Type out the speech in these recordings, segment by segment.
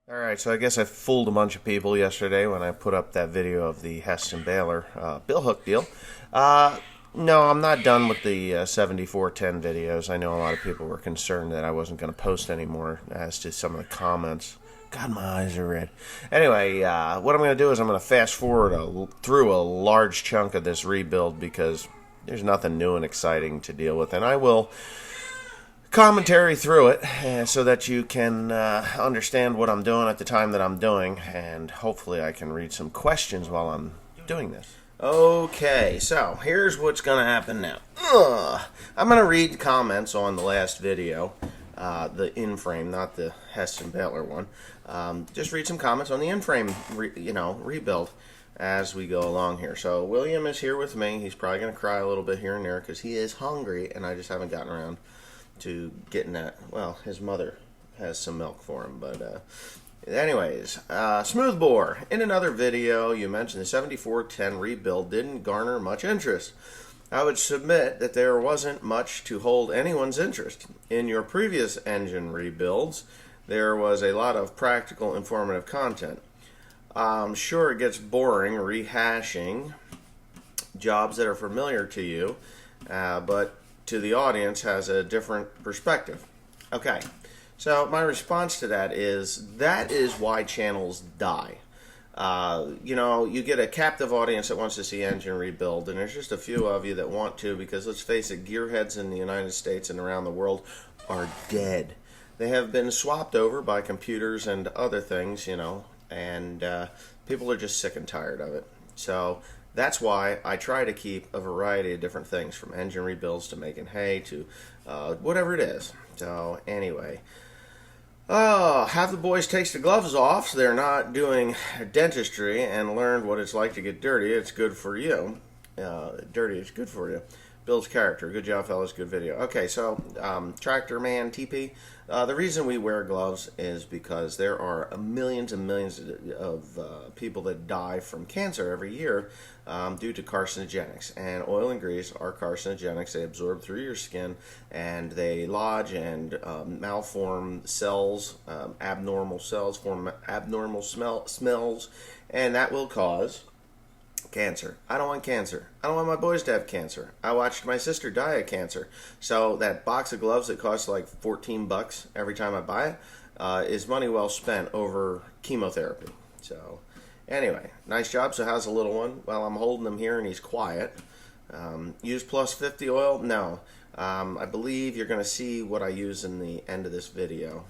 Alright, so I guess I fooled a bunch of people yesterday when I put up that video of the Heston Baylor bill hook deal. No, I'm not done with the 7410 videos. I know a lot of people were concerned that I wasn't going to post anymore as to some of the comments. God, my eyes are red. Anyway, what I'm going to do is I'm going to fast forward through a large chunk of this rebuild because there's nothing new and exciting to deal with, and I will commentary through it so that you can understand what I'm doing at the time that I'm doing, and hopefully I can read some questions while I'm doing this. Okay, so here's what's going to happen now. I'm going to read comments on the last video, the in-frame, not the Heston Baylor one. Just read some comments on the in-frame, rebuild as we go along here. So William is here with me. He's probably going to cry a little bit here and there because he is hungry, and I just haven't gotten around to getting that. Well, his mother has some milk for him, but anyways, Smoothbore, in another video you mentioned the 7410 rebuild didn't garner much interest. I would submit that there wasn't much to hold anyone's interest. In your previous engine rebuilds, there was a lot of practical, informative content. I'm sure it gets boring rehashing jobs that are familiar to you, but to the audience has a different perspective. Okay, so my response to that is why channels die. You get a captive audience that wants to see engine rebuild, and there's just a few of you that want to, because let's face it, gearheads in the United States and around the world are dead. They have been swapped over by computers and other things, and people are just sick and tired of it. So that's why I try to keep a variety of different things, from engine rebuilds to making hay to whatever it is. So anyway, have the boys take the gloves off so they're not doing dentistry and learned what it's like to get dirty. It's good for you. Dirty is good for you. Builds character. Good job, fellas. Good video. Okay, so Tractor Man TP. The reason we wear gloves is because there are millions and millions of people that die from cancer every year due to carcinogenics. And oil and grease are carcinogenics. They absorb through your skin, and they lodge and malform cells, abnormal cells, form abnormal smells, and that will cause cancer. I don't want cancer. I don't want my boys to have cancer. I watched my sister die of cancer. So that box of gloves that costs like $14 every time I buy it is money well spent over chemotherapy. So anyway, nice job. So how's the little one? Well, I'm holding him here and he's quiet. Use plus 50 oil? No. I believe you're going to see what I use in the end of this video.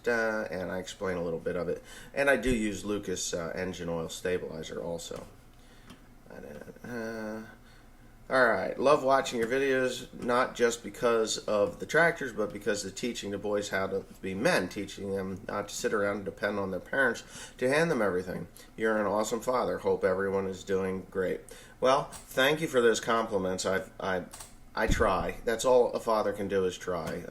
And I explain a little bit of it, and I do use Lucas engine oil stabilizer also. Alright, love watching your videos, not just because of the tractors, but because of teaching the boys how to be men, teaching them not to sit around and depend on their parents to hand them everything. You're an awesome father. Hope everyone is doing great. Well, thank you for those compliments. I try. That's all a father can do, is try.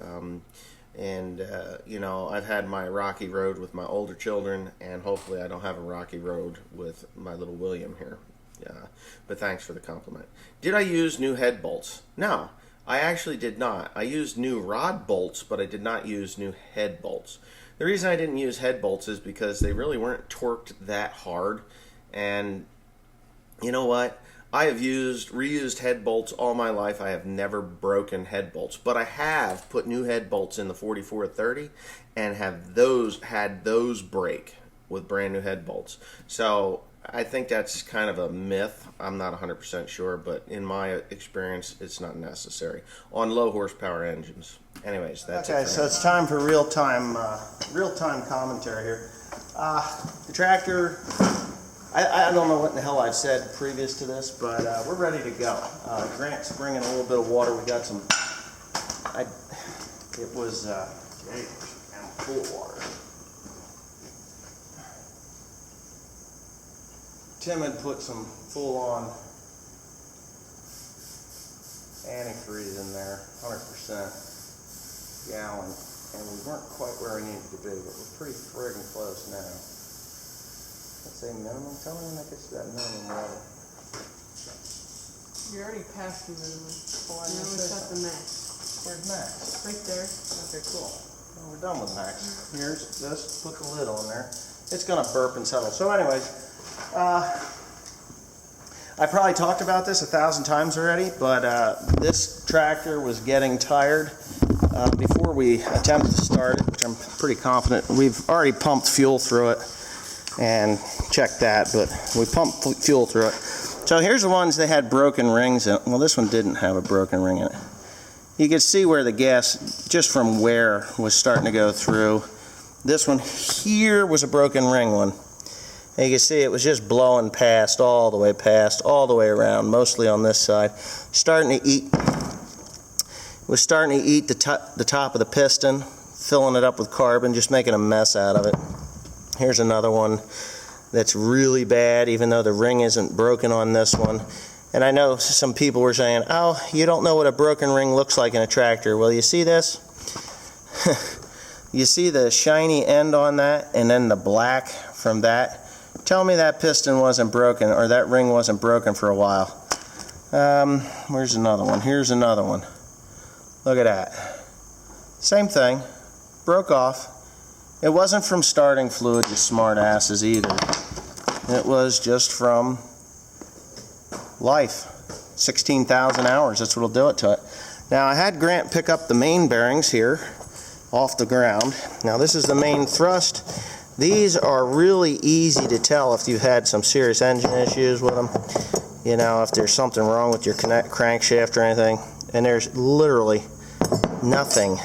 I've had my rocky road with my older children, and hopefully I don't have a rocky road with my little William here. But thanks for the compliment. Did I use new head bolts? No, I actually did not. I used new rod bolts, but I did not use new head bolts. The reason I didn't use head bolts is because they really weren't torqued that hard, and you know what? I have reused head bolts all my life. I have never broken head bolts, but I have put new head bolts in the 4430 and had those break with brand new head bolts. So I think that's kind of a myth. I'm not 100% sure, but in my experience, it's not necessary on low horsepower engines. Anyways, that's okay. So it's time for real-time commentary here. The tractor. I don't know what in the hell I've said previous to this, but we're ready to go. Grant's bringing a little bit of water. We got some. It was full of water. Tim had put some full-on antifreeze in there, 100% gallon, and we weren't quite where we needed to be, but we're pretty friggin' close now. Let's say minimum. Tell me when that gets to that minimum level. You're already past the minimum. Oh, Now it's at the max. Where's max? Right there. Okay, cool. Oh, we're done with Max. Here's this, put the lid on there. It's gonna burp and settle. So anyways, I probably talked about this 1,000 times already, but this tractor was getting tired before we attempted to start it, which I'm pretty confident. We've already pumped fuel through it and checked that, but we pumped fuel through it. So here's the ones that had broken rings in it. Well, this one didn't have a broken ring in it. You can see where the gas, just from wear, was starting to go through. This one here was a broken ring one. And you can see it was just blowing past, all the way around, mostly on this side. Starting to eat, was starting to eat the top of the piston, filling it up with carbon, just making a mess out of it. Here's another one that's really bad, even though the ring isn't broken on this one. And I know some people were saying, oh, you don't know what a broken ring looks like in a tractor. Well, you see this? You see the shiny end on that, and then the black from that? Tell me that piston wasn't broken, or that ring wasn't broken for a while. Where's another one? Here's another one. Look at that. Same thing. Broke off. It wasn't from starting fluid, you smart asses, either. It was just from life. 16,000 hours, that's what'll do it to it. Now, I had Grant pick up the main bearings here off the ground. Now, this is the main thrust. These are really easy to tell if you've had some serious engine issues with them. You know, if there's something wrong with your crankshaft or anything. And there's literally nothing.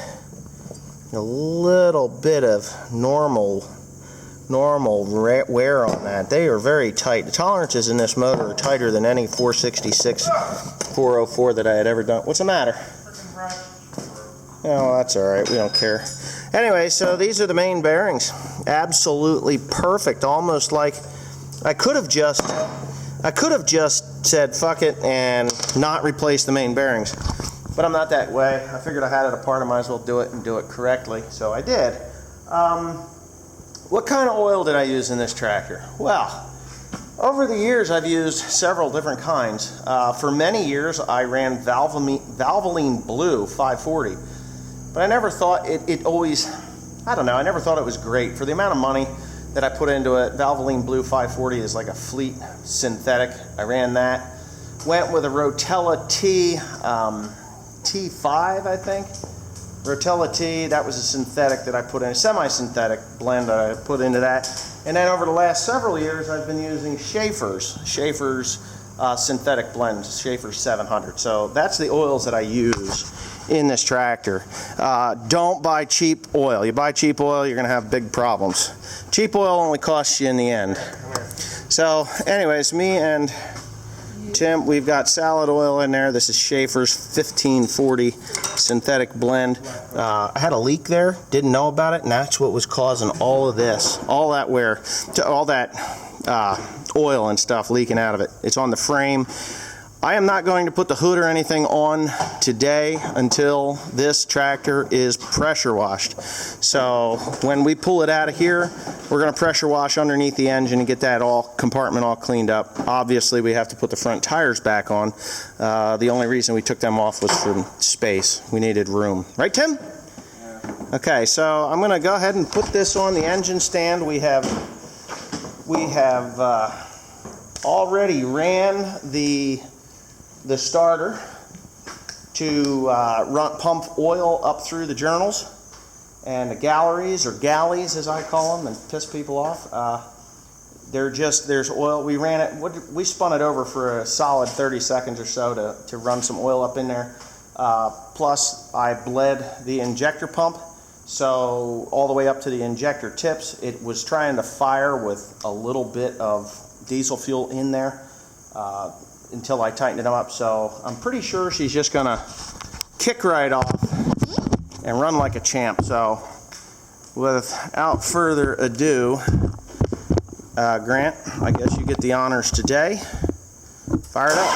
A little bit of normal wear on that. They are very tight. The tolerances in this motor are tighter than any 466, 404 that I had ever done. What's the matter? Oh, that's alright. We don't care. Anyway, so these are the main bearings. Absolutely perfect. Almost like I could have just said fuck it and not replace the main bearings. But I'm not that way. I figured I had it apart, I might as well do it and do it correctly. So I did. What kind of oil did I use in this tractor? Well, over the years I've used several different kinds. For many years I ran Valvoline Blue 540. But I never thought it always, I don't know, I never thought it was great. For the amount of money that I put into it, Valvoline Blue 540 is like a fleet synthetic. I ran that. Went with a Rotella T5, I think. Rotella T, that was a synthetic that I put in, a semi-synthetic blend that I put into that. And then over the last several years, I've been using Schaefer's synthetic blends, Schaefer's 700. So that's the oils that I use in this tractor. Don't buy cheap oil. You buy cheap oil, you're going to have big problems. Cheap oil only costs you in the end. So anyways, me and Tim, we've got salad oil in there. This is Schaefer's 1540 synthetic blend. I had a leak there, didn't know about it, and that's what was causing all of this, all that wear, all that oil and stuff leaking out of it. It's on the frame. I am not going to put the hood or anything on today until this tractor is pressure washed. So when we pull it out of here, we're going to pressure wash underneath the engine and get that compartment all cleaned up. Obviously, we have to put the front tires back on. The only reason we took them off was for space. We needed room. Right, Tim? Yeah. Okay, so I'm going to go ahead and put this on the engine stand. We have already ran the starter to pump oil up through the journals and the galleries, or galleys as I call them, and piss people off. There's oil. We ran it, we spun it over for a solid 30 seconds or so to run some oil up in there. Plus I bled the injector pump, so all the way up to the injector tips. It was trying to fire with a little bit of diesel fuel in there. Until I tighten it up, so I'm pretty sure she's just gonna kick right off and run like a champ. So without further ado, Grant, I guess you get the honors today. Fire it up.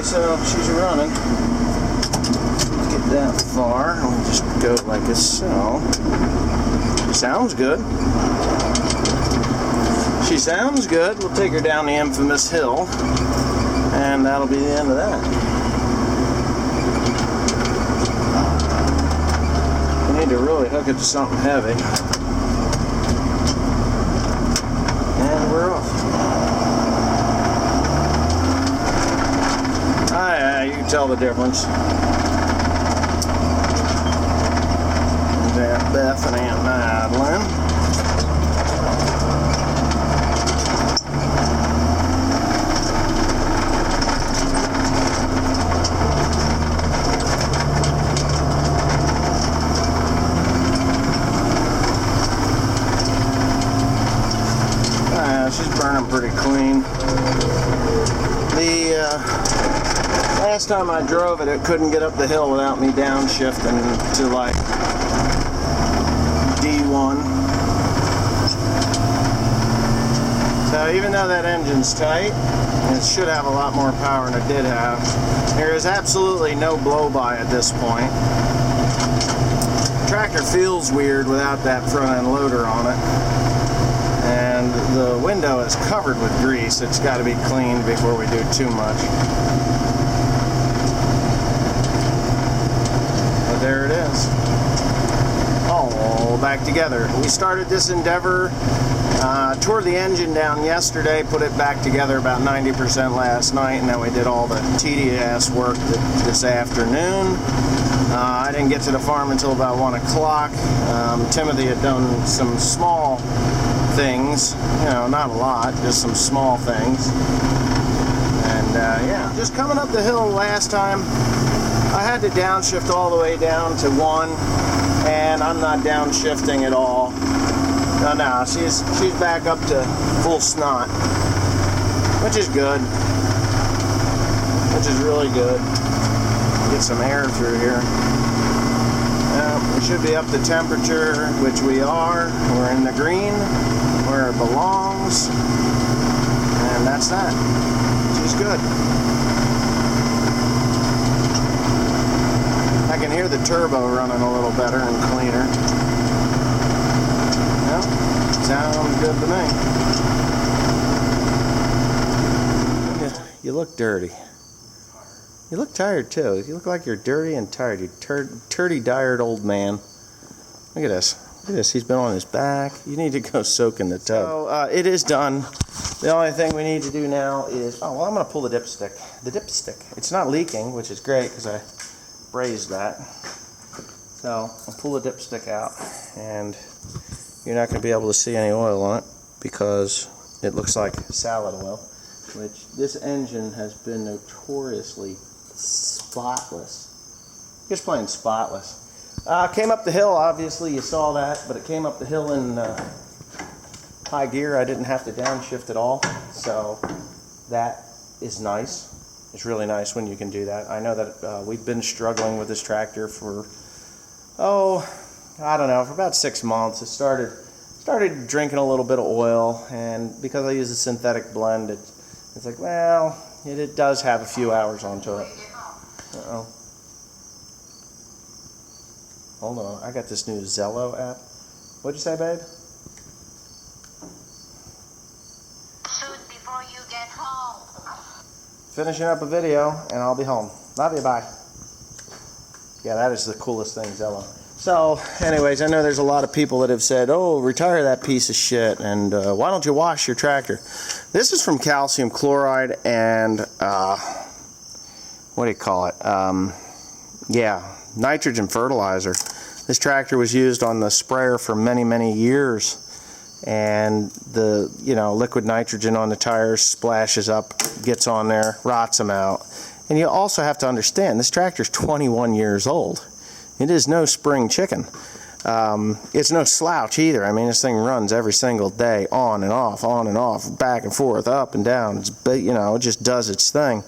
So she's running. Get that far. We'll just go like so. She sounds good. She sounds good. We'll take her down the infamous hill, and that'll be the end of that. We need to really hook it to something heavy. And we're off. Yeah, you can tell the difference. Aunt Beth and Aunt Madeline. She's burning pretty clean. The last time I drove it, it couldn't get up the hill without me downshifting to like D1. So even though that engine's tight, it should have a lot more power than it did have. There is absolutely no blow-by at this point. Tractor feels weird without that front end loader on it. And the window is covered with grease. It's got to be cleaned before we do too much. But there it is. All back together. We started this endeavor, tore the engine down yesterday, put it back together about 90% last night, and then we did all the tedious work this afternoon. I didn't get to the farm until about 1 o'clock. Timothy had done some small things, you know, not a lot, just some small things. And yeah, just coming up the hill last time, I had to downshift all the way down to 1, and I'm not downshifting at all. No, she's back up to full snot, which is good, which is really good. Get some air through here. We should be up to temperature, which we are. We're in the green, where it belongs, and that's that. She's good. I can hear the turbo running a little better and cleaner. Well, sounds good to me. You look dirty. You look tired too. You look like you're dirty and tired. You turdy-dired old man. Look at this. Look at this. He's been on his back. You need to go soak in the tub. So it is done. The only thing we need to do now is, oh well, I'm going to pull the dipstick. The dipstick. It's not leaking, which is great because I brazed that. So I'll pull the dipstick out, and you're not going to be able to see any oil on it because it looks like salad oil, which this engine has been notoriously spotless. Just plain spotless. Came up the hill, obviously you saw that, but it came up the hill in high gear. I didn't have to downshift at all, so that is nice. It's really nice when you can do that. I know that we've been struggling with this tractor for, I don't know, for about 6 months. It started drinking a little bit of oil, and because I use a synthetic blend, it's like, well, it does have a few hours onto it. Uh-oh. Hold on, I got this new Zello app. What'd you say, babe? Shoot before you get home. Finishing up a video, and I'll be home. Love you, bye. Yeah, that is the coolest thing, Zello. So, anyways, I know there's a lot of people that have said, oh, retire that piece of shit, and why don't you wash your tractor? This is from calcium chloride and, what do you call it? Yeah, nitrogen fertilizer. This tractor was used on the sprayer for many, many years, and the, liquid nitrogen on the tires splashes up, gets on there, rots them out. And you also have to understand, this tractor's 21 years old. It is no spring chicken. It's no slouch either. I mean, this thing runs every single day, on and off, back and forth, up and down. It just does its thing.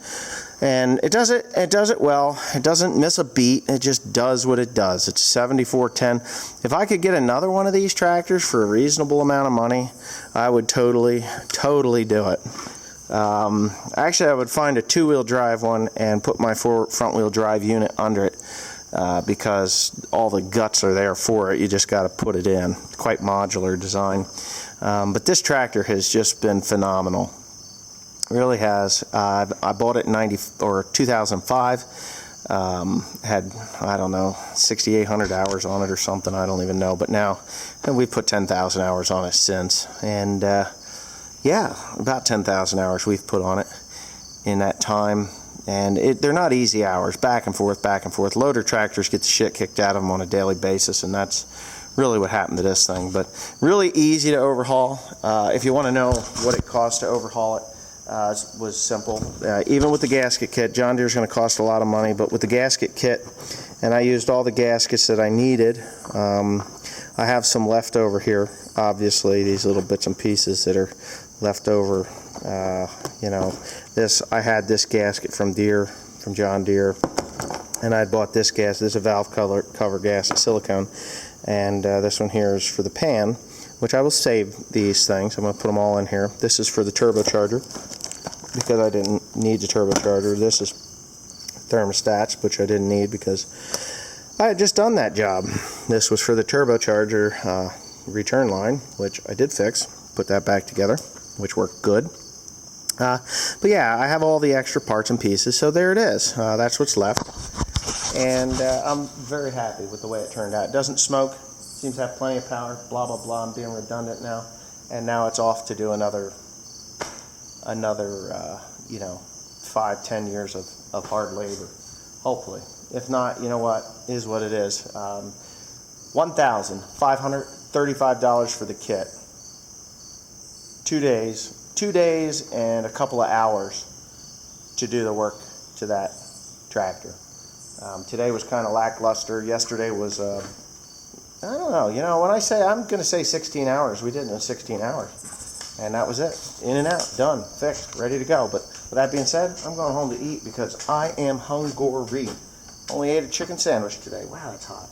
And it does it well. It doesn't miss a beat. It just does what it does. It's 7410. If I could get another one of these tractors for a reasonable amount of money, I would totally do it. Actually, I would find a two-wheel drive one and put my front-wheel drive unit under it, because all the guts are there for it. You just got to put it in. Quite modular design. But this tractor has just been phenomenal. Really has. I bought it in 2005. Had, I don't know, 6,800 hours on it or something. I don't even know. But now, and we've put 10,000 hours on it since. And yeah, about 10,000 hours we've put on it in that time. And they're not easy hours, back and forth, back and forth. Loader tractors get the shit kicked out of them on a daily basis, and that's really what happened to this thing. But really easy to overhaul. If you want to know what it costs to overhaul it, it was simple. Even with the gasket kit, John Deere's going to cost a lot of money, but with the gasket kit, and I used all the gaskets that I needed. I have some left over here, obviously, these little bits and pieces that are left over. You know, I had this gasket from John Deere, and I bought this gasket. This is a valve cover gasket, silicone, and this one here is for the pan, which I will save these things. I'm going to put them all in here. This is for the turbocharger, because I didn't need the turbocharger. This is thermostats, which I didn't need because I had just done that job. This was for the turbocharger return line, which I did fix, put that back together, which worked good. But yeah, I have all the extra parts and pieces, so there it is. That's what's left. And I'm very happy with the way it turned out. It doesn't smoke, seems to have plenty of power, blah, blah, blah. I'm being redundant now. And now it's off to do another you know, 5-10 years of hard labor, hopefully. If not, you know what, is what it is. $1,535 for the kit. 2 days. 2 days and a couple of hours to do the work to that tractor. Today was kind of lackluster. Yesterday was, I don't know, you know, when I say, I'm going to say 16 hours, we did it in 16 hours. And that was it. In and out, done, fixed, ready to go. But with that being said, I'm going home to eat because I am hungry. Only ate a chicken sandwich today. Wow, that's hot.